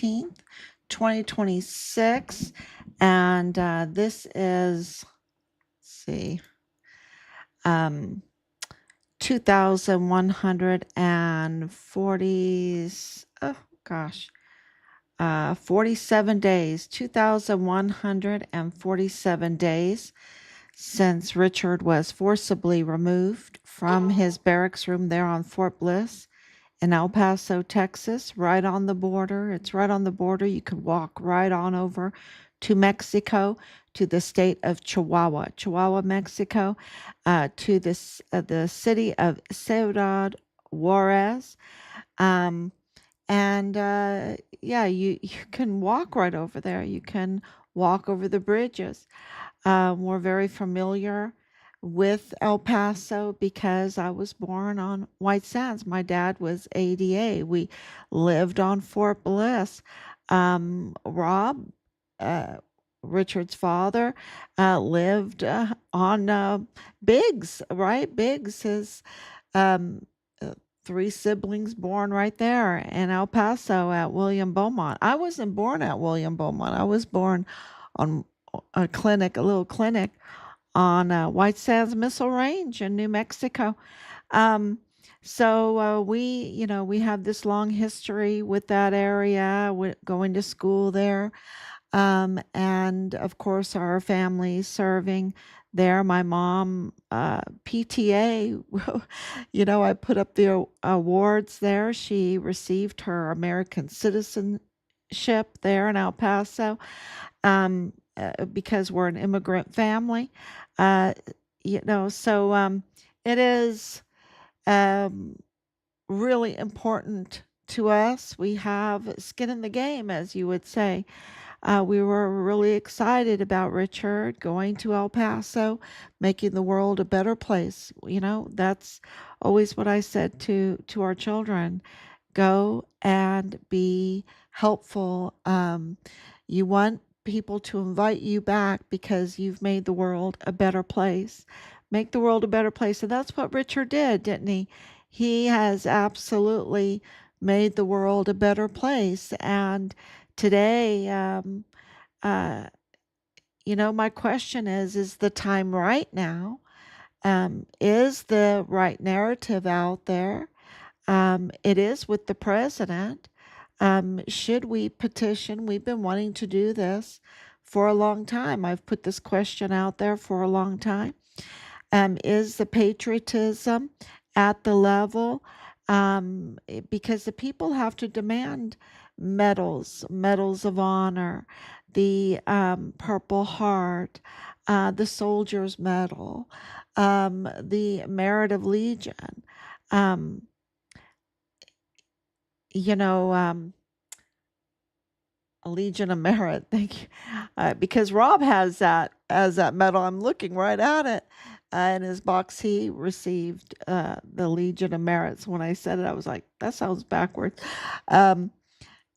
14th, 2026. And this is, let's see, 2,140, oh gosh, 47 days, 2,147 days since Richard was forcibly removed from his barracks room there on Fort Bliss in El Paso, Texas, right on the border. It's right on the border. You could walk right on over to Mexico, to the state of Chihuahua, Mexico, to this the city of Ciudad Juarez. Um, and yeah, you can walk right over there. You can walk over the bridges. We're very familiar with El Paso because I was born on White Sands. My dad was ADA. We lived on Fort Bliss. Rob, uh, Richard's father, lived on Biggs, right? Biggs is um, uh, three siblings born right there in El Paso at William Beaumont. I wasn't born at William Beaumont. I was born on a little clinic on White Sands Missile Range in New Mexico. Um, we have this long history with that area, with going to school there. And of course, our family serving there. My mom, PTA, I put up the awards there. She received her American citizenship there in El Paso, because we're an immigrant family. Uh, it is um, really important to us. We have skin in the game, as you would say. We were really excited about Richard going to El Paso, making the world a better place. That's always what I said to our children. Go and be helpful. You want people to invite you back because you've made the world a better place. Make the world a better place. And that's what Richard did, didn't he? He has absolutely made the world a better place. And today, uh, my question is the time right now? Is the right narrative out there? It is with the president. Should we petition? We've been wanting to do this for a long time. I've put this question out there for a long time. Is the patriotism at the level? Because the people have to demand medals of honor, the Purple Heart, the Soldier's Medal, the Merit of Legion. Um, you know, a Legion of Merit. Thank you, because Rob has that medal. I'm looking right at it. In his box, he received the Legion of Merit. So when I said it, I was like, that sounds backwards. And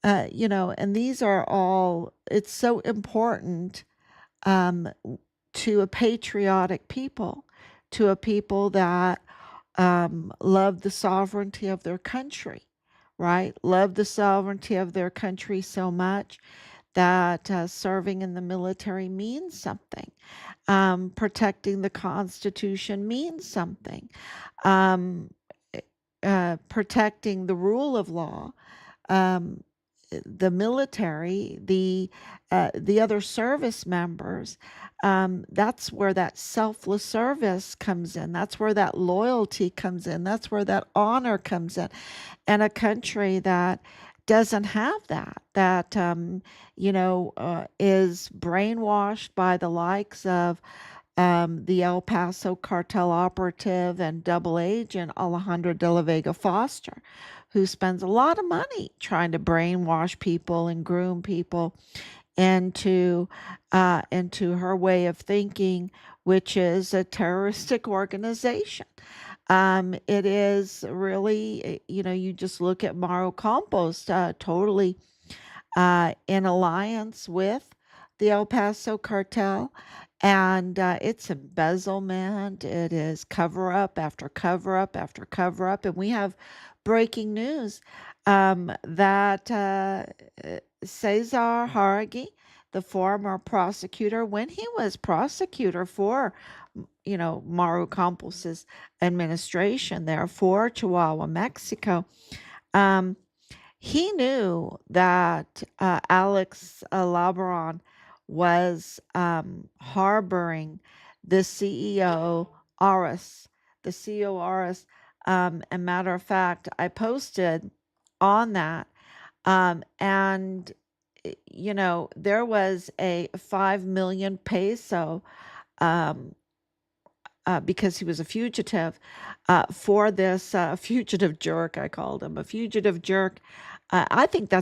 these are all, it's so important um, to a patriotic people, to a people that love the sovereignty of their country, right? Love the sovereignty of their country so much that serving in the military means something. Protecting the Constitution means something. Um, Protecting the rule of law, um, the military, the other service members. That's where that selfless service comes in. That's where that loyalty comes in. That's where that honor comes in. And a country that doesn't have that is brainwashed by the likes of the El Paso cartel operative and double agent Alejandro de la Vega Foster, who spends a lot of money trying to brainwash people and groom people into her way of thinking, which is a terroristic organization. It is really, you just look at Mauro Campos, totally in alliance with the El Paso cartel. And it's embezzlement. It is cover up after cover up after cover up. And we have breaking news. that Cesar Haragi, the former prosecutor, when he was prosecutor for, Maru Campos's administration there for Chihuahua, Mexico, um, he knew that Alex Labron was harboring the CEO Aris, the CEO Aris. A matter of fact, I posted on that, and there was a 5 million peso, um, because he was a fugitive, for this fugitive jerk. I called him a fugitive jerk. I think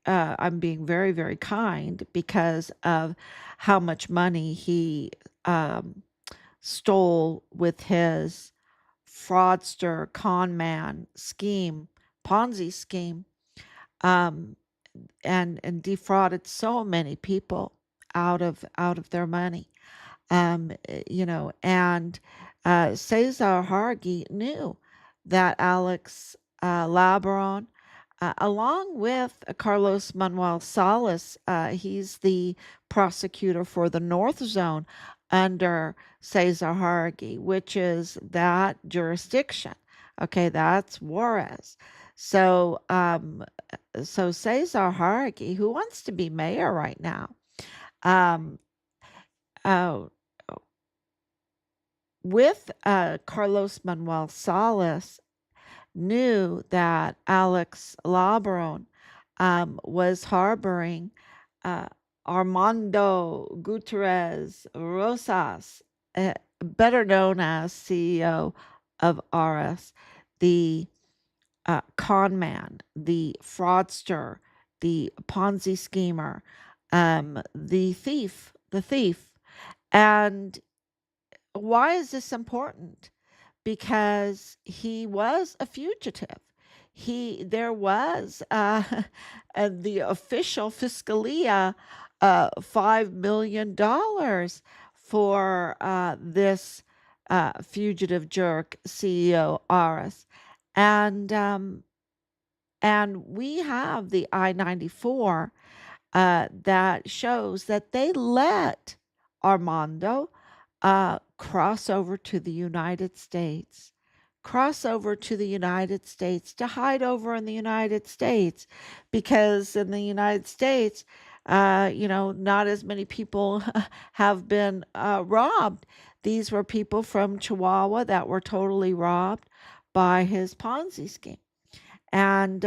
I'm being very, very kind because of how much money he stole with his fraudster, con man scheme, Ponzi scheme, um, and defrauded so many people out of their money. And Cesar Hargi knew that Alex Labron, along with Carlos Manuel Salas, he's the prosecutor for the North Zone under Cesar Hargi, which is that jurisdiction. Okay, that's Juarez. So Cesar Hargi, who wants to be mayor right now, um, uh, with Carlos Manuel Salas, knew that Alex Labron was harboring uh, Armando Gutierrez Rosas, better known as CEO of RS, the con man, the fraudster, the Ponzi schemer, the thief. And why is this important? Because he was a fugitive. There was the official Fiscalia, $5 million for this fugitive jerk CEO Aras, and we have the I-94 that shows that they let Armando cross over to the United States. Cross over to the United States to hide over in the United States, because in the United States, not as many people have been robbed. These were people from Chihuahua that were totally robbed by his Ponzi scheme. And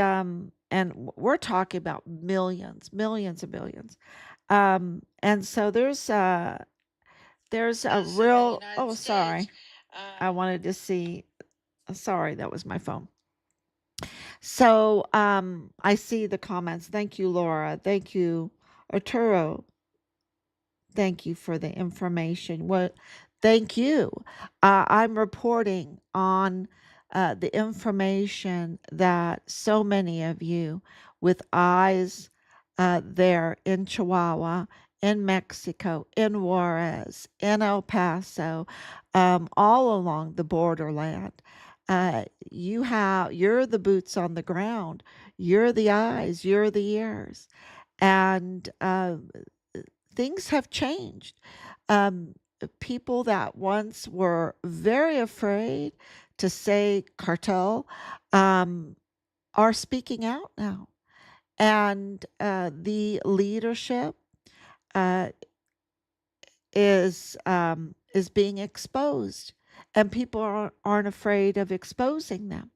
we're talking about millions, millions and millions. And so there's a real, oh, sorry. I wanted to see, sorry, that was my phone. So I see the comments. Thank you, Laura. Thank you, Arturo. Thank you for the information. Thank you. I'm reporting on the information that so many of you with eyes there in Chihuahua, in Mexico, in Juarez, in El Paso, all along the borderland. You're the boots on the ground. You're the eyes. You're the ears. And things have changed. Um, People that once were very afraid to say cartel are speaking out now. And the leadership uh, is being exposed, and people aren't afraid of exposing them,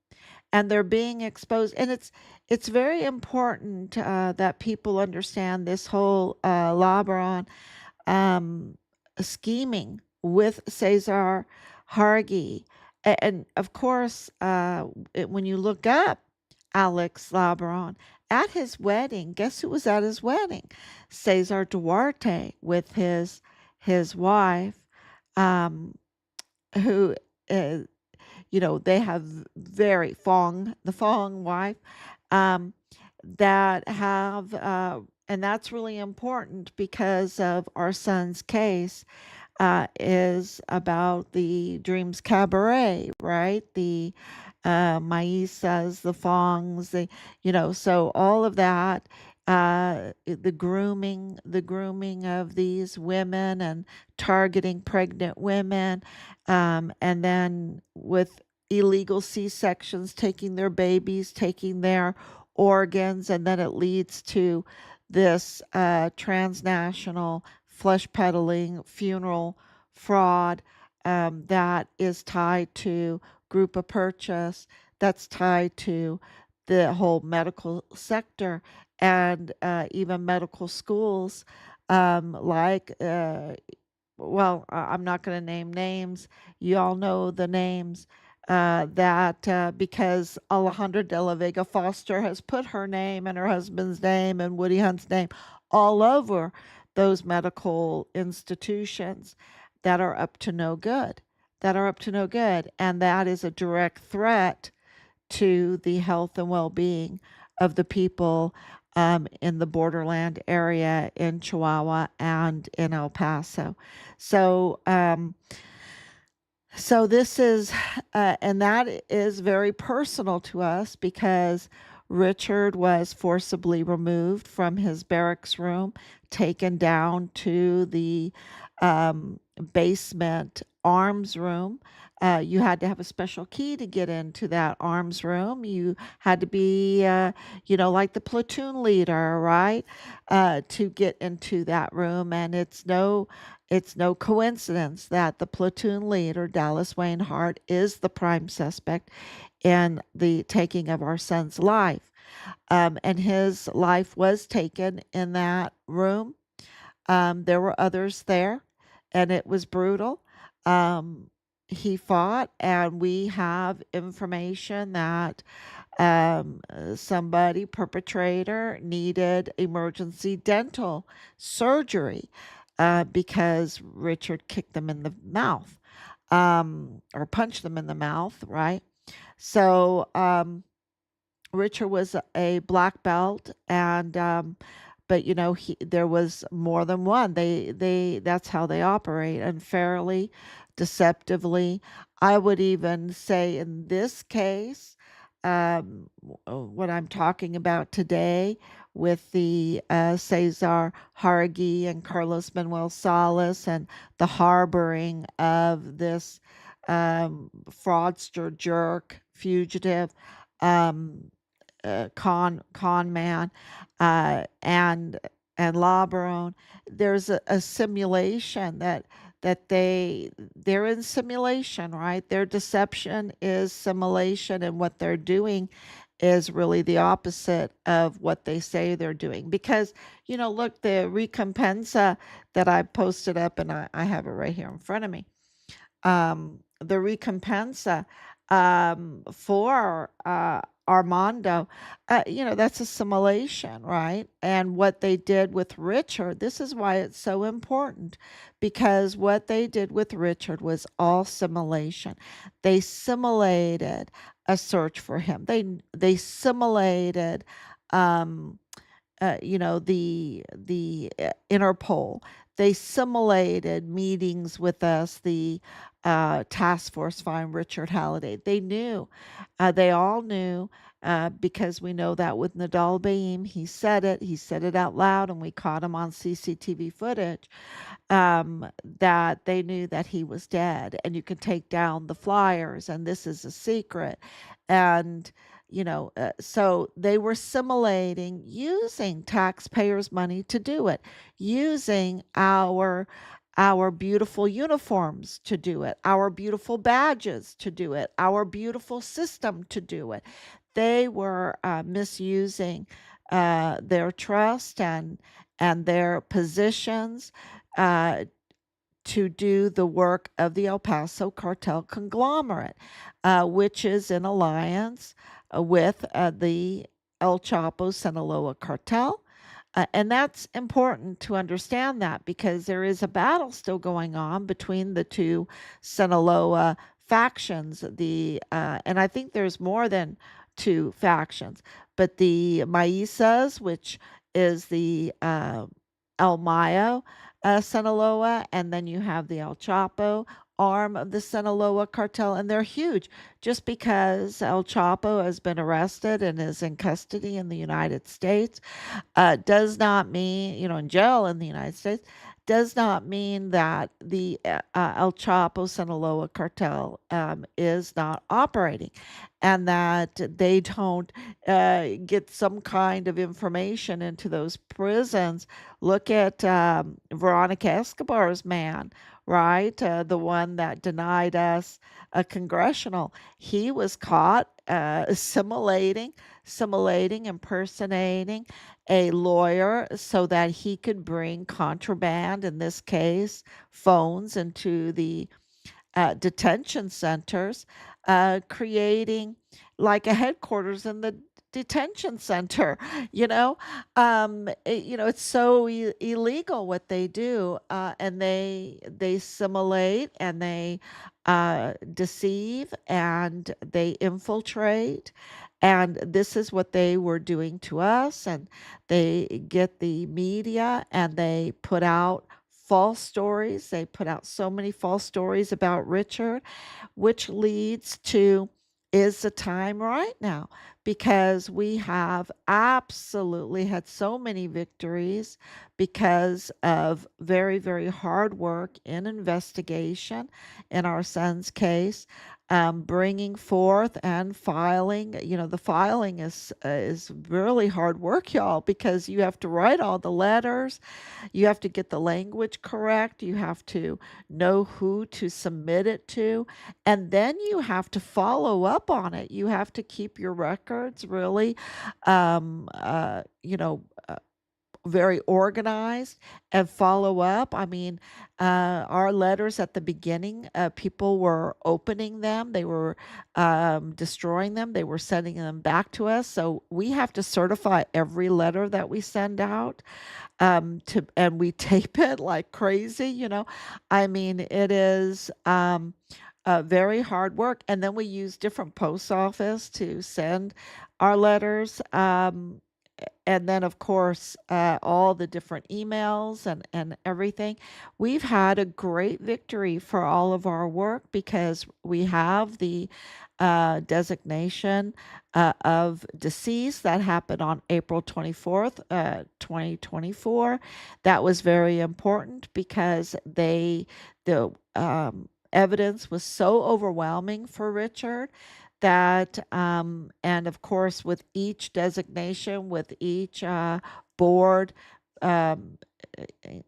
and they're being exposed. And it's very important that people understand this whole Labron scheming with Cesar Hargi. And of course, when you look up Alex Labron at his wedding, guess who was at his wedding? Cesar Duarte with his wife, um, who is, they have the Fong wife, um, that have, and that's really important because of our son's case, is about the Dreams Cabaret, right? maisas, the fongs, so all of that, the grooming of these women and targeting pregnant women, and then with illegal C-sections, taking their babies, taking their organs, and then it leads to this transnational flesh peddling funeral fraud that is tied to group of purchase, that's tied to the whole medical sector and even medical schools, like I'm not going to name names. You all know the names, that because Alejandra de la Vega Foster has put her name and her husband's name and Woody Hunt's name all over those medical institutions that are up to no good, and that is a direct threat to the health and well-being of the people in the borderland area in Chihuahua and in El Paso. So, so this is, and that is very personal to us because Richard was forcibly removed from his barracks room, taken down to the basement arms room. You had to have a special key to get into that arms room. You had to be, like the platoon leader, right, to get into that room. And it's no coincidence that the platoon leader, Dallas Wainhart, is the prime suspect in the taking of our son's life. And his life was taken in that room. There were others there, and it was brutal. He fought, and we have information that somebody, perpetrator, needed emergency dental surgery because Richard kicked them in the mouth, or punched them in the mouth, right? So Richard was a black belt, and but there was more than one. They that's how they operate, unfairly, deceptively. I would even say in this case, what I'm talking about today with the Cesar Hargui and Carlos Manuel Salas and the harboring of this fraudster, jerk, fugitive, um, con man, and LeBron. There's a simulation that they're in simulation, right? Their deception is simulation, and what they're doing is really the opposite of what they say they're doing. Because look, the recompensa that I posted up, and I have it right here in front of me. The recompensa for Armando, that's assimilation, right? And what they did with Richard, this is why it's so important, because what they did with Richard was all simulation. They simulated a search for him. They simulated um the Interpol. They simulated meetings with us, the task force find Richard Halliday. They knew, they all knew, because we know that with Nadal Baim, he said it out loud, and we caught him on CCTV footage, that they knew that he was dead, and you can take down the flyers, and this is a secret. And so they were simulating using taxpayers' money to do it, using our beautiful uniforms to do it, our beautiful badges to do it, our beautiful system to do it. They were misusing their trust and their positions uh, to do the work of the El Paso cartel conglomerate, which is in alliance with the El Chapo Sinaloa cartel. And that's important to understand that because there is a battle still going on between the two Sinaloa factions. And I think there's more than two factions, but the Maisas, which is the El Mayo Sinaloa, and then you have the El Chapo, arm of the Sinaloa cartel, and they're huge. Just because El Chapo has been arrested and is in custody in the United States does not mean, in jail in the United States, does not mean that the El Chapo Sinaloa cartel is not operating and that they don't get some kind of information into those prisons. Look at Veronica Escobar's man, right? The one that denied us a congressional. He was caught impersonating a lawyer so that he could bring contraband, in this case, phones, into the detention centers, creating like a headquarters in the detention center. It's so illegal what they do, and they simulate and they deceive and they infiltrate. And this is what they were doing to us. And they get the media and they put out false stories. They put out so many false stories about Richard, which leads to, is the time right now? Because we have absolutely had so many victories because of very, very hard work in investigation in our son's case, bringing forth and filing. The filing is really hard work, y'all, because you have to write all the letters, you have to get the language correct, you have to know who to submit it to, and then you have to follow up on it. You have to keep your records really, um, uh, you know, uh, very organized and follow up. I mean, our letters at the beginning, people were opening them, they were destroying them, they were sending them back to us. So we have to certify every letter that we send out, and we tape it like crazy. I mean, it is very hard work. And then we use different post office to send our letters. And then, of course, all the different emails and everything. We've had a great victory for all of our work because we have the designation of deceased that happened on April 24th, 2024. That was very important because the evidence was so overwhelming for Richard that, and of course, with each designation, with each board, um,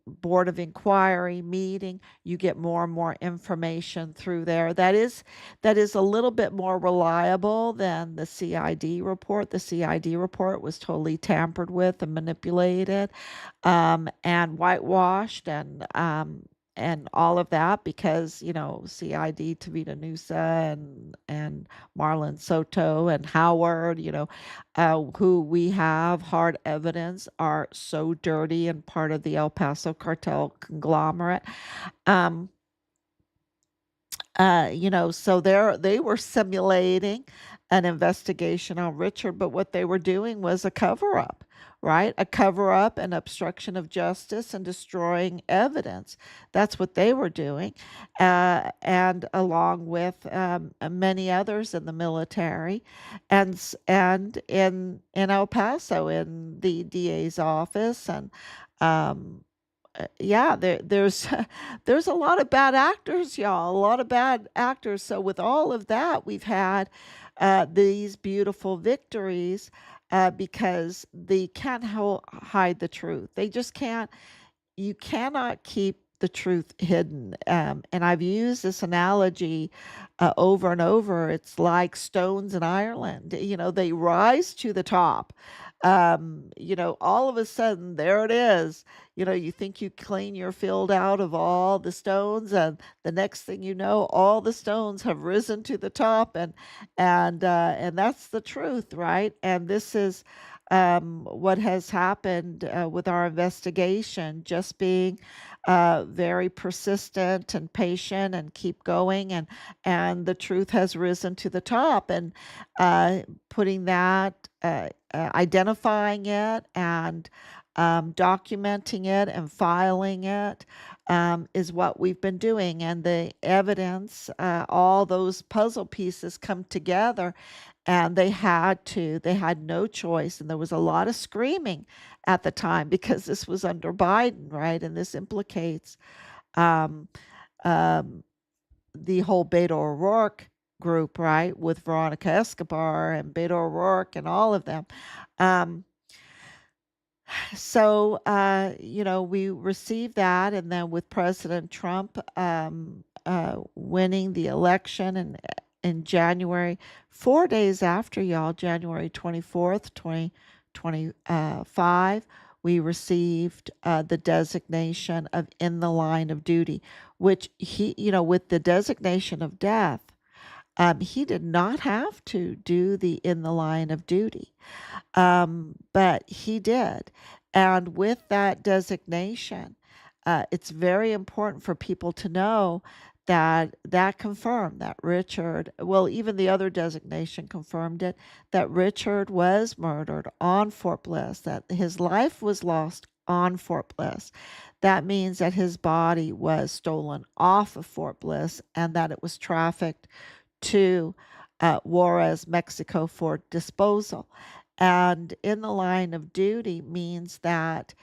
board of inquiry meeting, you get more and more information through there. That is a little bit more reliable than the CID report. The CID report was totally tampered with and manipulated, and whitewashed, and all of that because CID, Tavita Nusa, and Marlon Soto and Howard, who we have hard evidence are so dirty and part of the El Paso cartel conglomerate. Um, so they were simulating an investigation on Richard, but what they were doing was a cover up, right? A cover up and obstruction of justice and destroying evidence. That's what they were doing, and along with many others in the military, and in El Paso in the DA's office, and um, yeah, there's there's a lot of bad actors, y'all, a lot of bad actors. So with all of that, we've had these beautiful victories because they can't hide the truth. They just can't. You cannot keep the truth hidden. And I've used this analogy over and over. It's like stones in Ireland. They rise to the top. All of a sudden, there it is. You think you clean your field out of all the stones, and the next thing you know, all the stones have risen to the top, and that's the truth, right? And this is what has happened with our investigation, just being very persistent and patient and keep going, and the truth has risen to the top, and putting that, identifying it, and documenting it and filing it is what we've been doing. And the evidence, all those puzzle pieces come together, and they had no choice. And there was a lot of screaming at the time because this was under Biden, right? And this implicates um, um, the whole Beto O'Rourke group, right? With Veronica Escobar and Beto O'Rourke and all of them. Um, we received that, and then with President Trump winning the election in January, 4 days after, y'all, January 24th, 2025, we received the designation of in the line of duty, which with the designation of death, he did not have to do the in the line of duty. But he did. And with that designation, it's very important for people to know that that confirmed that Richard, well, even the other designation confirmed it, that Richard was murdered on Fort Bliss, that his life was lost on Fort Bliss. That means that his body was stolen off of Fort Bliss and that it was trafficked to Juarez, Mexico for disposal. And in the line of duty means that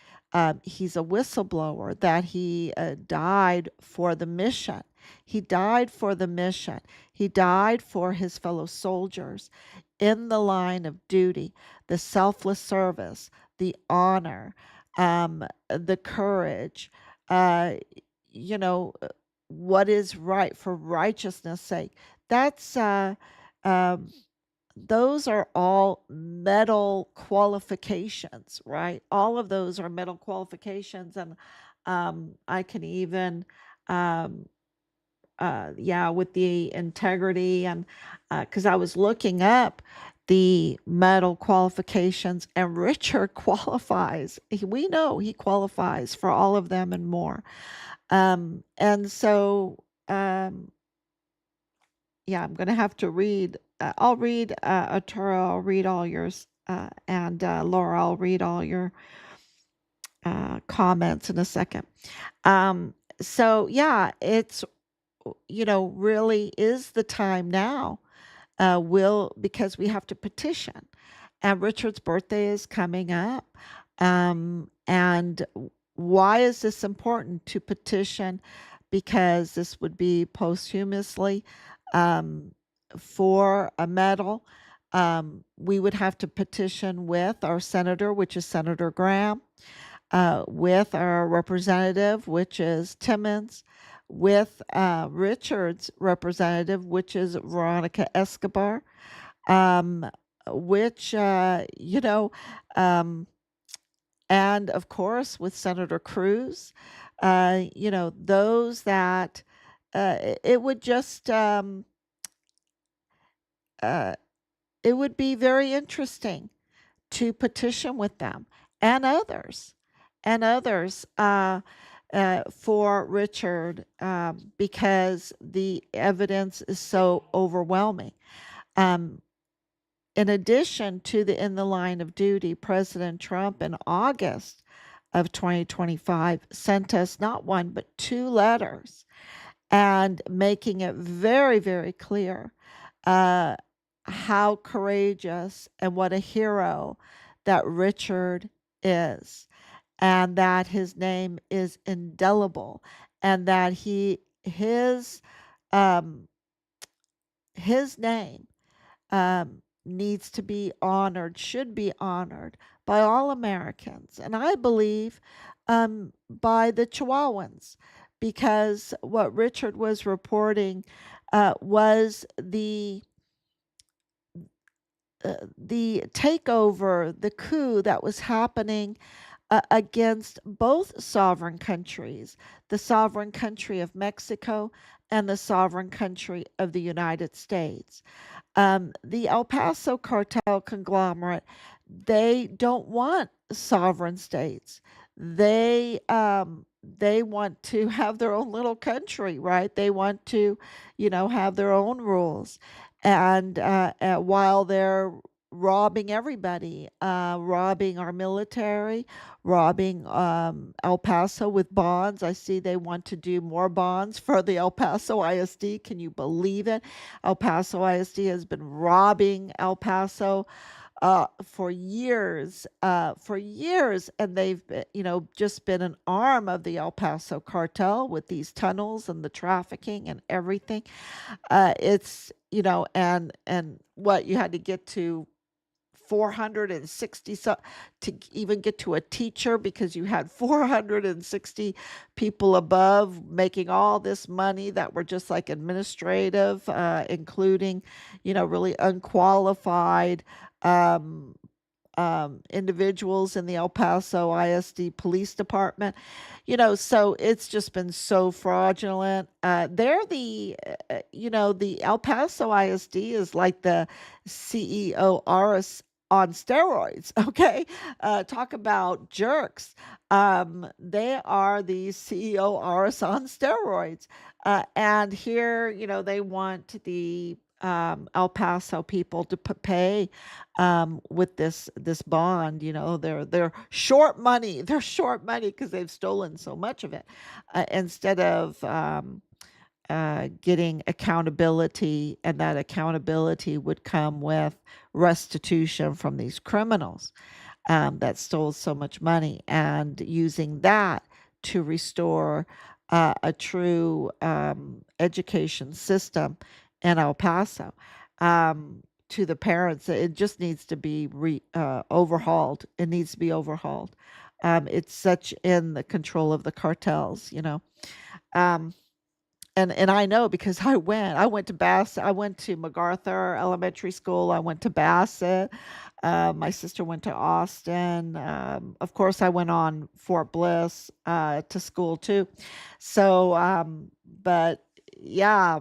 he's a whistleblower, that he died for the mission. He died for the mission. He died for his fellow soldiers in the line of duty, the selfless service, the honor, the courage, uh, you know, what is right for righteousness' sake. That's um, those are all medal qualifications, right? All of those are medal qualifications, and I can even, um, yeah, with the integrity, and because I was looking up the medal qualifications, and Richard qualifies. We know he qualifies for all of them and more. And so, yeah, I'm going to have to read. I'll read, Arturo, I'll read all yours, and Laura, I'll read all your comments in a second. So, yeah, it's, really is the time now, because we have to petition. And Richard's birthday is coming up. And why is this important to petition? Because this would be posthumously um, for a medal. We would have to petition with our senator, which is Senator Graham, with our representative, which is Timmons, with Richard's representative, which is Veronica Escobar, um, which, and of course with Senator Cruz, those that it would just, uh, it would be very interesting to petition with them and others for Richard, because the evidence is so overwhelming. Um, in addition to the in the line of duty, President Trump in August of 2025 sent us not one but two letters, and making it very, very clear uh, how courageous and what a hero that Richard is, and that his name is indelible, and that um, his name needs to be honored, should be honored by all Americans, and I believe by the Chihuahuans, because what Richard was reporting was the takeover, the coup that was happening against both sovereign countries, the sovereign country of Mexico and the sovereign country of the United States. The El Paso cartel conglomerate They don't want sovereign states. They want to have their own little country, right? They want to, have their own rules, and while they're robbing everybody, robbing our military, robbing El Paso with bonds. I see they want to do more bonds for the El Paso ISD. Can you believe it? El Paso ISD has been robbing El Paso for years, and they've been, just been an arm of the El Paso cartel with these tunnels and the trafficking and everything. It's and what you had to get to 460 to even get to a teacher, because you had 460 people above making all this money that were just like administrative, including really unqualified um, individuals in the El Paso ISD Police Department. So it's just been so fraudulent. They're the El Paso ISD is like the CEORS on steroids. Okay. Talk about jerks. They are the CEORS on steroids. And here, they want the El Paso people to pay with this bond. They're short money. They're short money because they've stolen so much of it, instead of getting accountability, and that accountability would come with restitution from these criminals that stole so much money, and using that to restore a true education system in El Paso. To the parents, it just needs to be overhauled. It needs to be overhauled. It's such in the control of the cartels. Um, and I know because I went to I went to MacArthur Elementary School. I went to Bassett. My sister went to Austin. Of course, I went on Fort Bliss to school too. So, but yeah,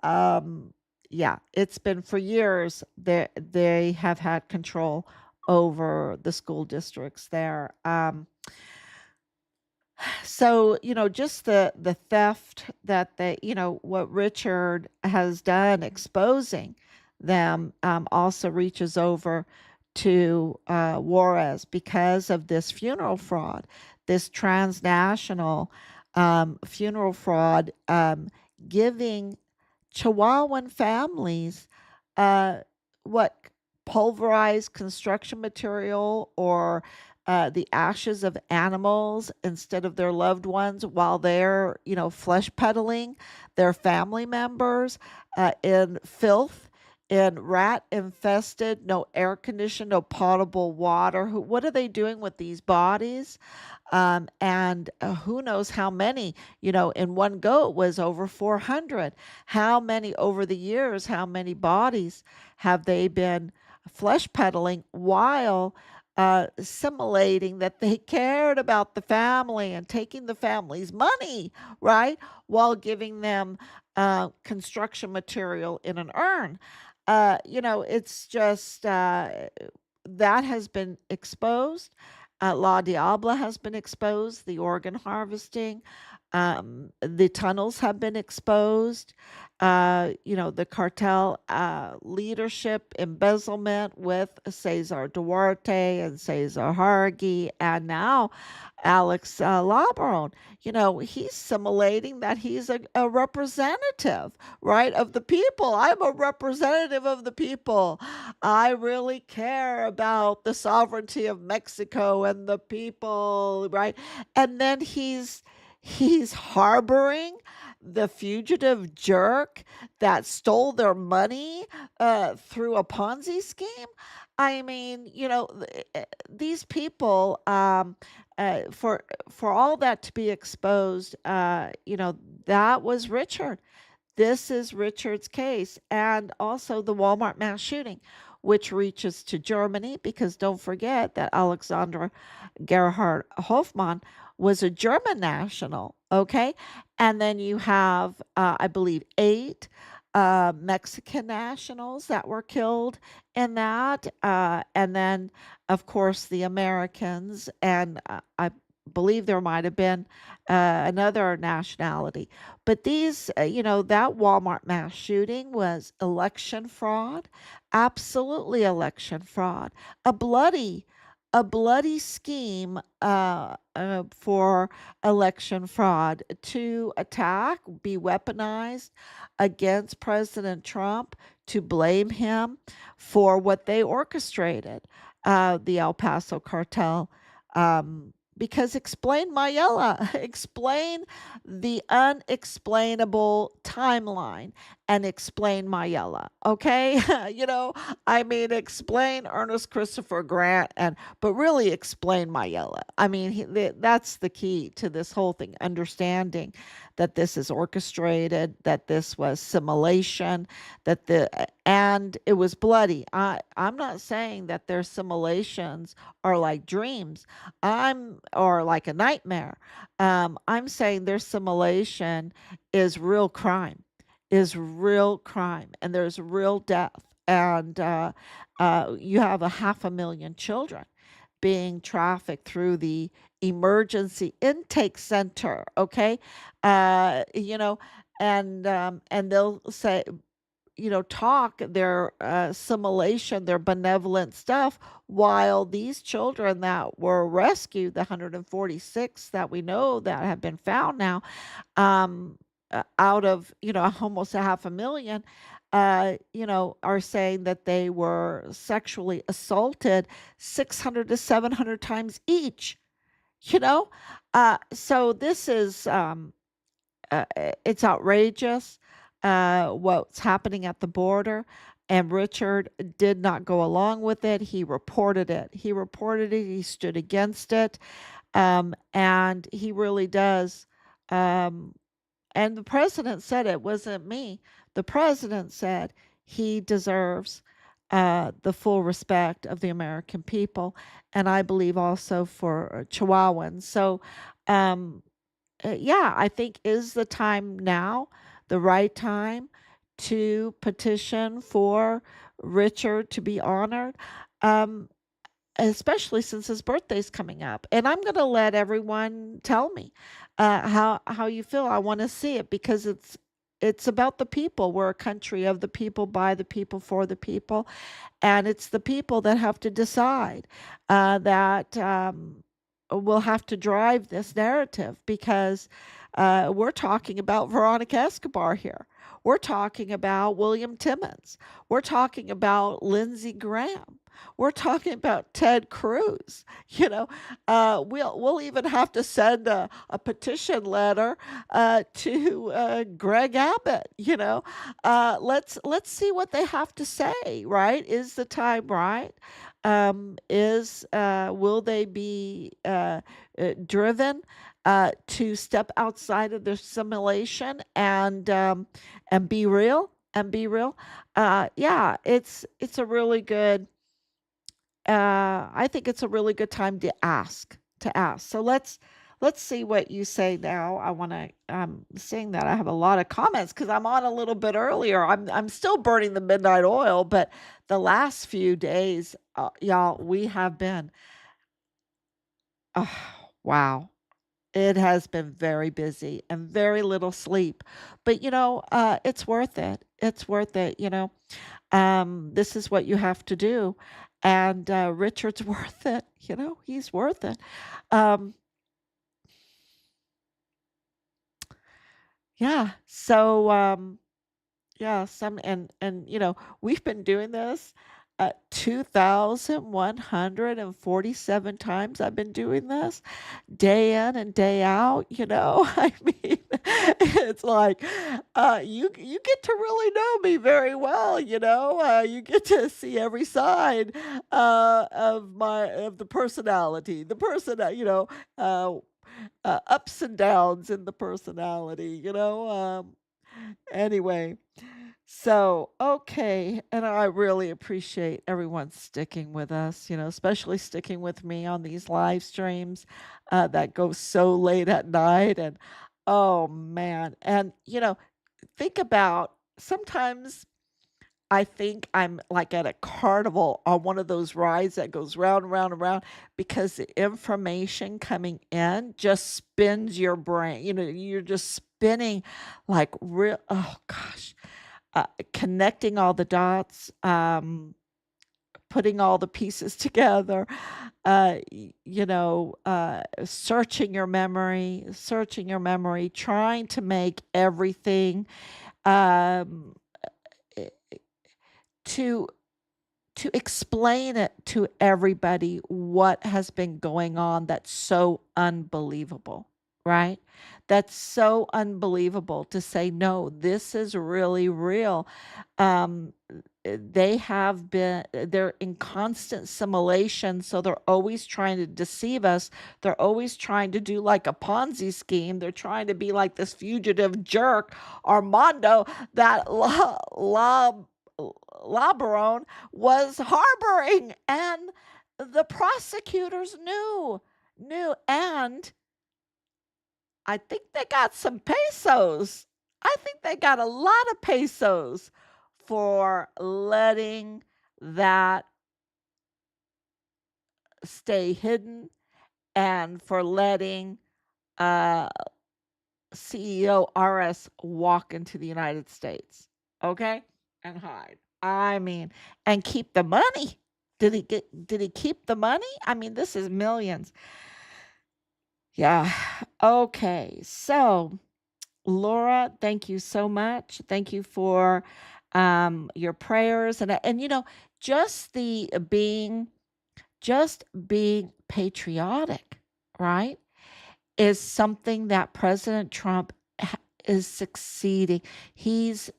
um, yeah, it's been for years. They have had control over the school districts there. So, just the theft that what Richard has done exposing them, also reaches over to Juarez, because of this funeral fraud, this transnational funeral fraud, giving Chihuahuan families uh, what pulverized construction material, or the ashes of animals instead of their loved ones, while they're, flesh peddling their family members in filth, in rat infested, no air conditioned, no potable water. What are they doing with these bodies? And who knows how many, in one go it was over 400. How many over the years, how many bodies have they been flesh peddling, while simulating that they cared about the family and taking the family's money, right? While giving them construction material in an urn. It's just that has been exposed. La Diabla has been exposed, the organ harvesting, the tunnels have been exposed, the cartel leadership embezzlement with Cesar Duarte and Cesar Hargi, and now Alex Labron. He's simulating that he's a representative, right, of the people. I'm a representative of the people. I really care about the sovereignty of Mexico and the people, right? And then he's harboring the fugitive jerk that stole their money through a Ponzi scheme. I mean, these people, for all that to be exposed, that was Richard. This is Richard's case, and also the Walmart mass shooting, which reaches to Germany, because don't forget that Alexander Gerhard Hofmann was a German national, okay? And then you have, I believe, eight Mexican nationals that were killed in that, and then, of course, the Americans, and I believe there might have been another nationality. But that Walmart mass shooting was election fraud, absolutely election fraud, a bloody, a bloody scheme for election fraud to attack, be weaponized against President Trump to blame him for what they orchestrated, the El Paso cartel. Because explain Mayella, explain the unexplainable timeline and explain Mayella. Okay. I mean, explain Ernest Christopher Grant, but really explain Mayella. I mean, that's the key to this whole thing, understanding that this is orchestrated, that this was simulation, and it was bloody. I'm not saying that their simulations are like dreams. Or like a nightmare. I'm saying their simulation is real crime, and there's real death. And you have 500,000 children being trafficked through the emergency intake center. Okay. Uh, you know, and they'll say, talk their simulation, their benevolent stuff, while these children that were rescued, the 146 that we know that have been found now, out of, almost 500,000, are saying that they were sexually assaulted 600 to 700 times each, you know? So this is, it's outrageous what's happening at the border. And Richard did not go along with it. He reported it. He stood against it. And he really does. Um, and the president said it wasn't me. The president said he deserves the full respect of the American people. And I believe also for Chihuahuans. So, um, yeah, I think is the time now, the right time to petition for Richard to be honored, um, especially since his birthday's coming up. And I'm going to let everyone tell me how you feel. I want to see it because it's about the people. We're a country of the people, by the people, for the people, and it's the people that have to decide that will have to drive this narrative because we're talking about Veronica Escobar here. We're talking about William Timmons. We're talking about Lindsey Graham. We're talking about Ted Cruz. We'll even have to send a petition letter to Greg Abbott. Let's see what they have to say. Right? Is the time right? Is Will they be driven to step outside of their simulation and be real and be real? Yeah, it's a really good. I think it's a really good time to ask. So let's see what you say now. I want to. I'm seeing that I have a lot of comments because I'm on a little bit earlier. I'm still burning the midnight oil, but the last few days, y'all, we have been. Oh, wow. It has been very busy and very little sleep, but it's worth it. It's worth it. This is what you have to do, and Richard's worth it. He's worth it. Um, yeah. So yeah, we've been doing this 2,147 times. I've been doing this day in and day out. I mean, it's like you get to really know me very well. You get to see every side of the personality, ups and downs in the personality. Anyway, so, okay, and I really appreciate everyone sticking with us, especially sticking with me on these live streams that go so late at night. And oh man, and think about sometimes I think I'm like at a carnival on one of those rides that goes round and round and round because the information coming in just spins your brain. You're just spinning like real, oh gosh, connecting all the dots, putting all the pieces together, searching your memory, trying to make everything um, eh, to to explain it to everybody what has been going on that's so unbelievable, right? That's so unbelievable to say, no, this is really real. Um, they're in constant simulation, so they're always trying to deceive us. They're always trying to do like a Ponzi scheme. They're trying to be like this fugitive jerk, Armando, that LeBron was harboring, and the prosecutors knew, and I think they got some pesos. I think they got a lot of pesos for letting that stay hidden and for letting uh, CEO RS walk into the United States, okay, and hide. I mean, and keep the money. Did he keep the money? I mean, this is millions. Yeah. Okay. So, Laura, thank you so much. Thank you for your prayers and just the being patriotic, right? Is something that President Trump is succeeding. He's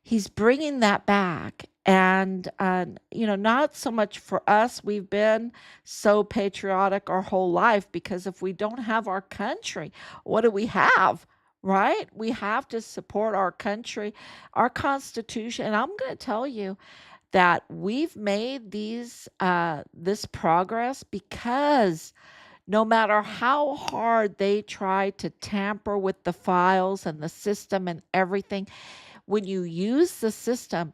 he's bringing that back, and not so much for us. We've been so patriotic our whole life because if we don't have our country, what do we have? Right? We have to support our country, our Constitution. And I'm going to tell you that we've made this progress because no matter how hard they try to tamper with the files and the system and everything, when you use the system,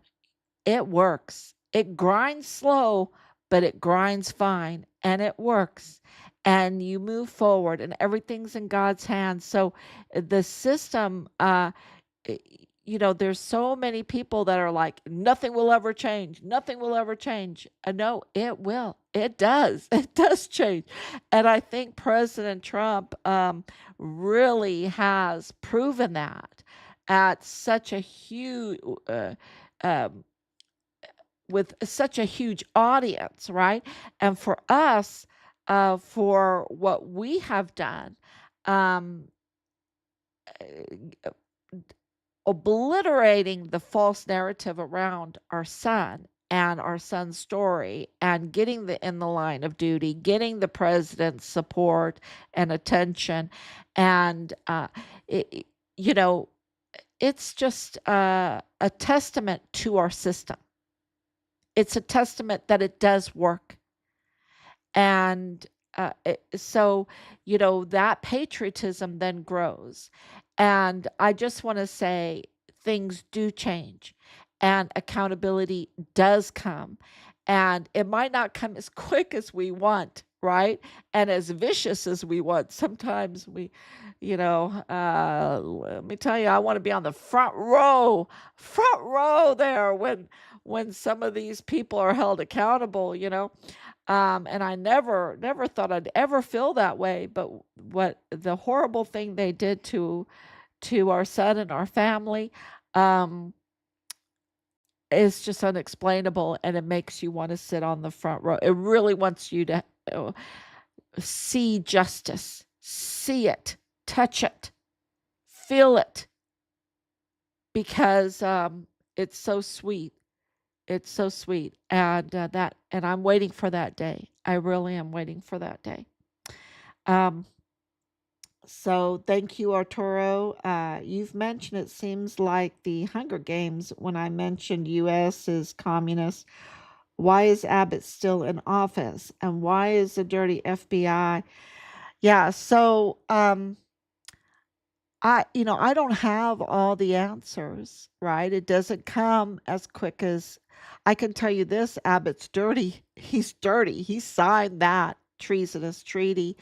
it works. It grinds slow, but it grinds fine and it works. And you move forward and everything's in God's hands. So the system, eh, there's so many people that are like, nothing will ever change. Nothing will ever change. No, it will. It does. It does change. And I think President Trump really has proven that at such a huge, um, with such a huge audience, right? And for us, for what we have done, um, obliterating the false narrative around our son and our son's story and getting in the line of duty, getting the president's support and attention. And, it, you know, it's just a testament to our system. It's a testament that it does work. And so, that patriotism then grows. And I just want to say things do change and accountability does come. And it might not come as quick as we want, right? And as vicious as we want. Sometimes let me tell you, I want to be on the front row there when some of these people are held accountable. And I never thought I'd ever feel that way. But what the horrible thing they did to our son and our family um, is just unexplainable, and it makes you want to sit on the front row. It really wants you to uh, see justice, see it, touch it, feel it, because it's so sweet. It's so sweet, and I'm waiting for that day. I really am waiting for that day. Um, so thank you, Arturo. You've mentioned it seems like the Hunger Games when I mentioned U.S. is communist. Why is Abbott still in office? And why is the dirty FBI? Yeah, so I don't have all the answers, right? It doesn't come as quick as I can tell you this. Abbott's dirty. He's dirty. He signed that treasonous treaty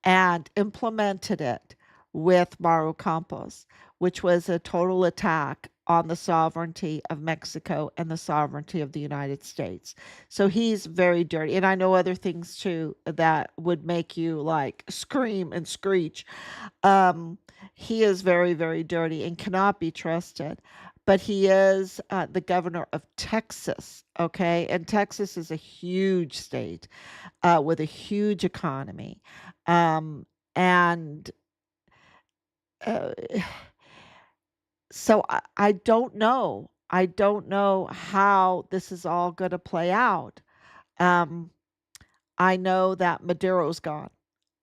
and implemented it with Maru Campos, which was a total attack on the sovereignty of Mexico and the sovereignty of the United States. So he's very dirty. And I know other things too that would make you like scream and screech. Um, he is very, very dirty and cannot be trusted. But he is the governor of Texas, okay? And Texas is a huge state with a huge economy. Um, and uh, so I don't know. I don't know how this is all going to play out. Um, I know that Maduro's gone.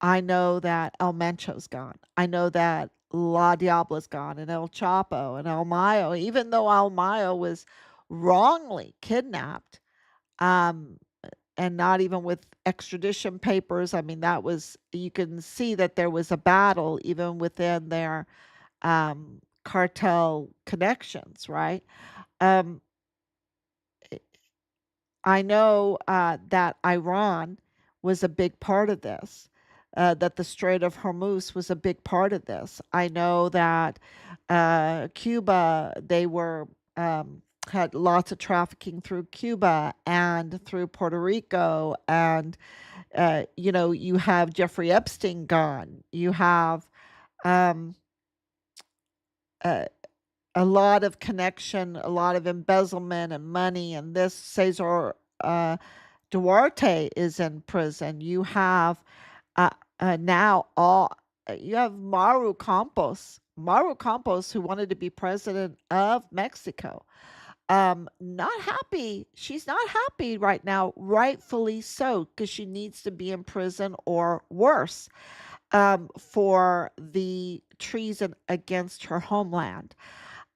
I know that El Mencho's gone. I know that La Diabla's gone and El Chapo and El Mayo, even though El Mayo was wrongly kidnapped, um, and not even with extradition papers. I mean, that was, you can see that there was a battle even within their cartel connections, right? Um, I know that Iran was a big part of this, that the Strait of Hormuz was a big part of this. I know that Cuba, they were had lots of trafficking through Cuba and through Puerto Rico, and you have Jeffrey Epstein gone. You have um, uh, a lot of connection, a lot of embezzlement and money, and this Cesar Duarte is in prison. You have uh, now all you have Maru Campos, who wanted to be president of Mexico. Not happy. She's not happy right now, rightfully so, because she needs to be in prison or worse for the treason against her homeland.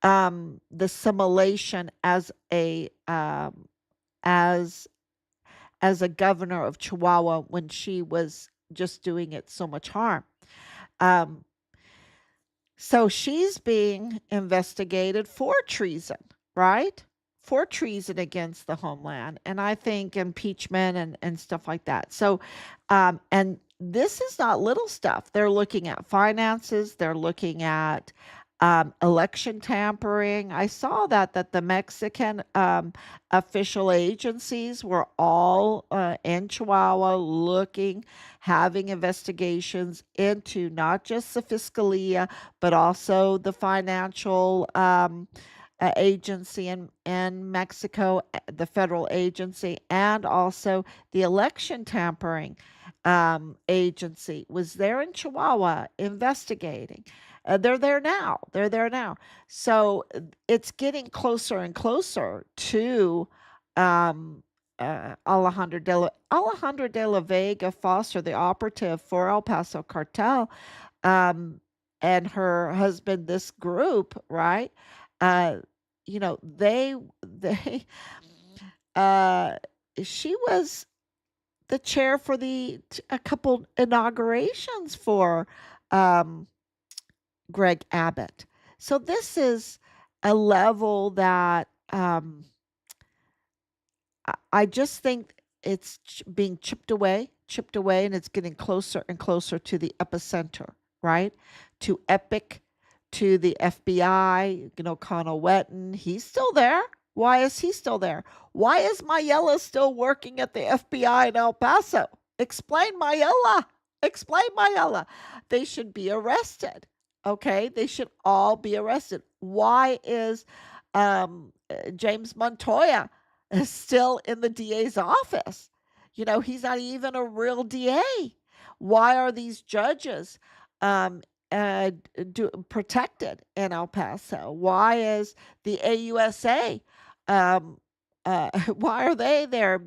The simulation as as a governor of Chihuahua when she was just doing it so much harm. Um, so she's being investigated for treason, right? For treason against the homeland. And I think impeachment and stuff like that. So, and this is not little stuff. They're looking at finances, they're looking at election tampering. I saw that the Mexican official agencies were all in Chihuahua looking, having investigations into not just the Fiscalia, but also the financial agency in Mexico, the federal agency, and also the election tampering agency was there in Chihuahua investigating. They're there now. They're there now. So it's getting closer and closer to um, Alejandro de la Vega Foster, the operative for El Paso cartel, um, and her husband, this group, right? Uh, they, uh, she was the chair for a couple inaugurations for um, Greg Abbott. So this is a level that I just think it's being chipped away, and it's getting closer and closer to the epicenter, right? To Epic, to the FBI, Connell Wetton, he's still there. Why is he still there? Why is Mayella still working at the FBI in El Paso? Explain, Mayella. Explain, Mayella. They should be arrested. Okay, they should all be arrested. Why is James Montoya still in the DA's office? He's not even a real DA. Why are these judges um, protected in El Paso? Why is the AUSA? Why are they there?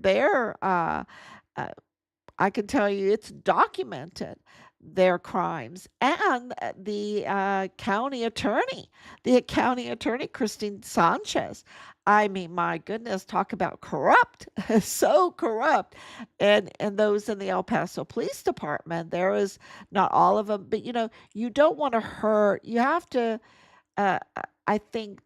I can tell you it's documented their crimes. And the county attorney, Christine Sanchez. I mean, my goodness, talk about corrupt, so corrupt. And those in the El Paso Police Department, there is not all of them, but you don't want to hurt. You have to, uh, I think